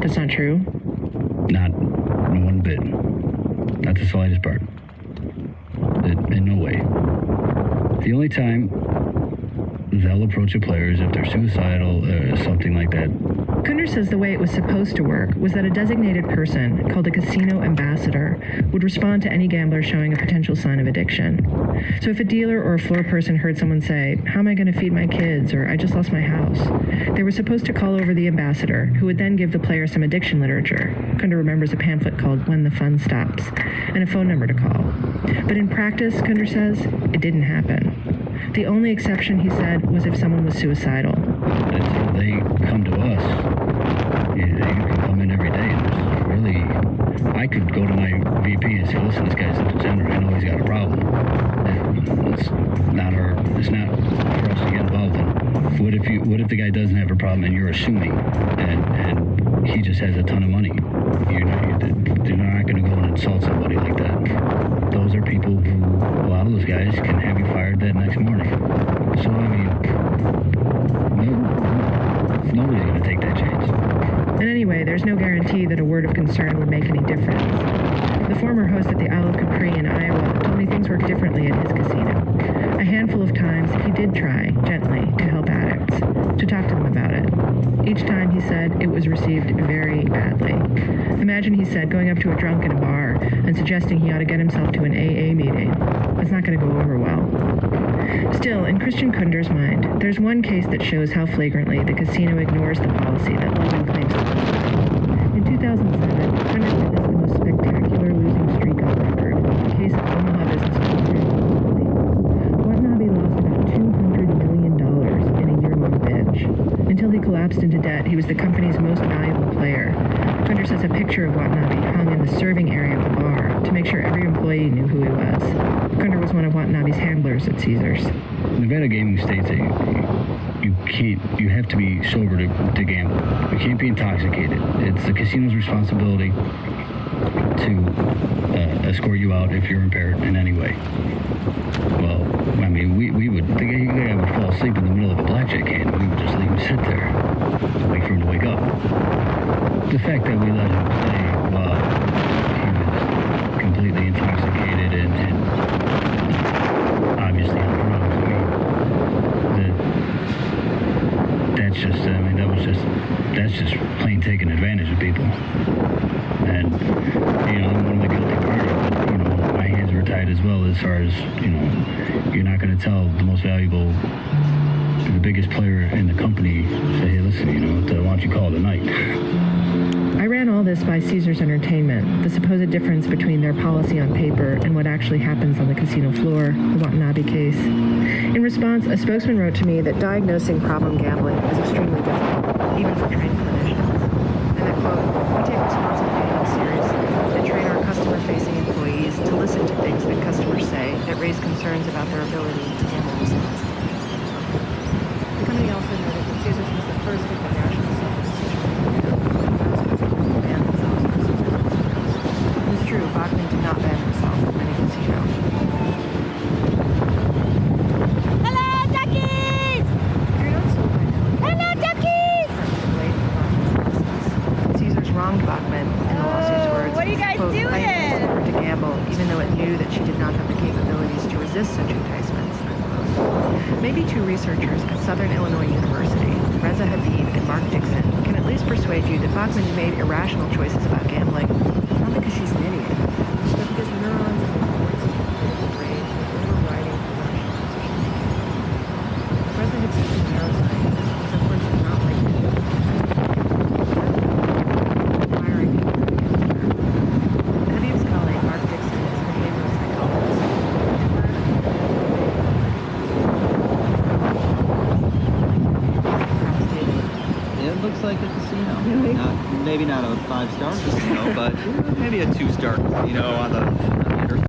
That's not true? Not one bit. Not the slightest part. In no way. The only time they'll approach a player is if they're suicidal or something like that. Kunder says the way it was supposed to work was that a designated person, called a casino ambassador, would respond to any gambler showing a potential sign of addiction. So if a dealer or a floor person heard someone say, "How am I going to feed my kids?" or "I just lost my house," they were supposed to call over the ambassador, who would then give the player some addiction literature. Kunder remembers a pamphlet called When the Fun Stops, and a phone number to call. But in practice, Kunder says, it didn't happen. The only exception, he said, was if someone was suicidal. Until they come to us, you can come in every day. There's really, I could go to my VP and say, "Listen, this guy's a degenerate. I know he's got a problem." It's not for us to get involved in. What if the guy doesn't have a problem and you're assuming, and he just has a ton of money? You're not going to go and insult somebody like that. Those are people who, a lot of those guys can have you fired that next morning. So, I mean, nobody's going to take that chance. And anyway, there's no guarantee that a word of concern would make any difference. The former host at the Isle of Capri in Iowa told me things worked differently at his casino. A handful of times, he did try, gently, to help addicts, to talk to them about it. Each time, he said, it was received very badly. Imagine, he said, going up to a drunk in a bar and suggesting he ought to get himself to an AA meeting. It's not going to go over well. Still, in Christian Kunder's mind, there's one case that shows how flagrantly the casino ignores the policy that Logan claims to follow. In 2007, Kunder witnessed the most spectacular losing streak on record, the case of Omaha businessman Watanabe lost about $200 million in a year-long binge. Until he collapsed into debt, he was the company's most valuable player. Kunder says a picture of Watanabe hung in the serving area of the bar to make sure every employee knew who he was. Kunder was one of Watanabe's handlers at Caesars. Nevada gaming states that you have to be sober to gamble. You can't be intoxicated. It's the casino's responsibility to escort you out if you're impaired in any way. Well, I mean, the guy would fall asleep in the middle of a blackjack hand, and we would just leave him sit there, wait for him to wake up. The fact that we let him stay while he was completely intoxicated and obviously on drugs, that's just plain taking advantage of people. And, I'm one of the guilty parties, but, my hands were tied as well, as far as, you're not going to tell the most valuable, the biggest player in the company, say, "Hey, listen, why don't you call it a night?" I ran all this by Caesars Entertainment, the supposed difference between their policy on paper and what actually happens on the casino floor, the Watanabe case. In response, a spokesman wrote to me that diagnosing problem gambling is extremely difficult, even for trained clinicians. And that, quote, "We take responsibility seriously and train our customer-facing employees to listen to things that customers say that raise concerns about their ability to handle themselves." The company also noted that Caesars was the first with the national self-decision. It's true, Bachman did not ban himself from any casino. Hello, duckies! If you're not sold by now, Hello, duckies! Caesars wronged Bachman in the lawsuit's words. What are you guys Quote, doing? "I enticed her to gamble, even though it knew that she did not have the capabilities to resist such enticements." Unquote. Maybe two researchers at Southern Illinois University, Reza Habib and Mark Dixon, can at least persuade you that Bachman made irrational choices about gambling, not because she's an idiot, but because neurons and reports in the brain are overriding rational decision-making. Reza Habib is a neuroscientist, is unfortunately not like me. Admiring people in the future. Habib's colleague, Mark Dixon, is a behavioral psychologist. It looks like a casino. Really? Maybe not a 5-star casino, but maybe a 2-star casino on the